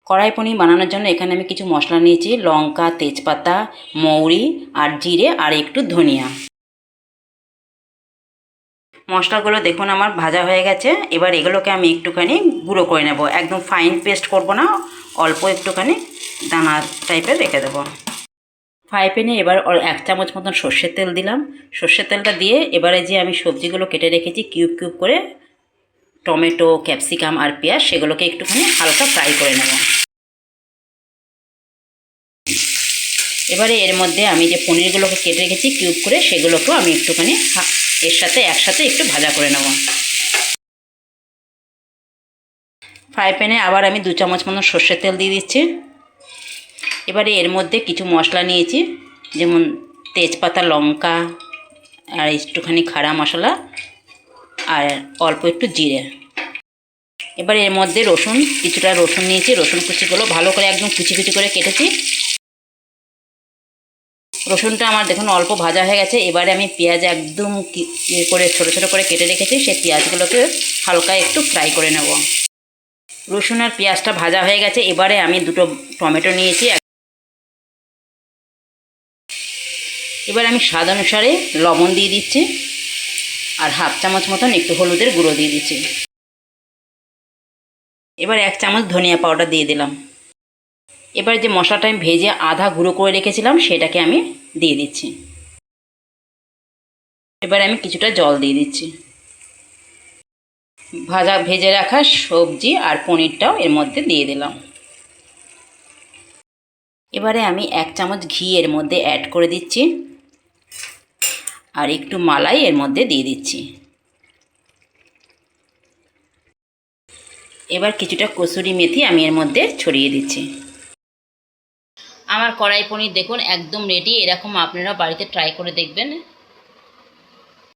কড়াই পনির বানানোর জন্য এখানে আমি কিছু মশলা নিয়েছি, লঙ্কা, তেজপাতা, মৌরি আর জিরে আর একটু ধনিয়া। মশলাগুলো দেখুন আমার ভাজা হয়ে গেছে। এবার এগুলোকে আমি একটুখানি গুঁড়ো করে নেব, একদম ফাইন পেস্ট করব না, অল্প একটুখানি দানা টাইপের রেখে দেবো। ফ্রাই প্যানে এবার 1 চামচ মতন সর্ষের তেল দিলাম। সর্ষের তেলটা দিয়ে এবারে যে আমি সবজিগুলো কেটে রেখেছি কিউব কিউব করে, টমেটো, ক্যাপসিকাম আর পেঁয়াজ, সেগুলোকে একটুখানি হালকা ফ্রাই করে নেব। এবারে এর মধ্যে আমি যে পনিরগুলোকে কেটে রেখেছি কিউব করে, সেগুলোকেও আমি একটুখানি এর সাথে একসাথে একটু ভাজা করে নেব। ফ্রাই প্যানে আবার আমি 2 চামচ মতন সর্ষের তেল দিয়ে দিচ্ছি। এবারে এর মধ্যে কিছু মশলা নিয়েছি, যেমন তেজপাতা, লঙ্কা আর একটুখানি খাড়া মশলা আর অল্প একটু জিরে। এবার এর মধ্যে কিছুটা রসুন নিয়েছি, রসুন কুচিগুলো ভালো করে একদম কুচি কুচি করে কেটেছি। রসুনটা আমার দেখুন অল্প ভাজা হয়ে গেছে। এবারে আমি পেঁয়াজ একদম করে ছোটো ছোটো করে কেটে রেখেছি, সেই পেঁয়াজগুলোকে হালকা একটু ফ্রাই করে নেব। রসুন আর পেঁয়াজটা ভাজা হয়ে গেছে। এবারে আমি 2টো টমেটো নিয়েছি। এবার আমি স্বাদ অনুসারে লবণ দিয়ে দিচ্ছি আর 1/2 চামচ মতন একটু হলুদের গুঁড়ো দিয়ে দিচ্ছি। এবার 1 চামচ ধনিয়া পাউডার দিয়ে দিলাম। এবার যে মশলাটা আমি ভেজে আধা গুঁড়ো করে রেখেছিলাম সেটাকে আমি দিয়ে দিচ্ছি। এবার আমি কিছুটা জল দিয়ে দিচ্ছি। ভেজে রাখা সবজি আর পনিরটাও এর মধ্যে দিয়ে দিলাম। এবারে আমি 1 চামচ ঘি এর মধ্যে অ্যাড করে দিচ্ছি আর একটু মালাই এর মধ্যে দিয়ে দিচ্ছি। এবার কিছুটা কসুরি মেথি আমি এর মধ্যে ছড়িয়ে দিচ্ছি। আমার কড়াই পনির দেখুন একদম রেডি। এরকম আপনারা বাড়িতে ট্রাই করে দেখবেন।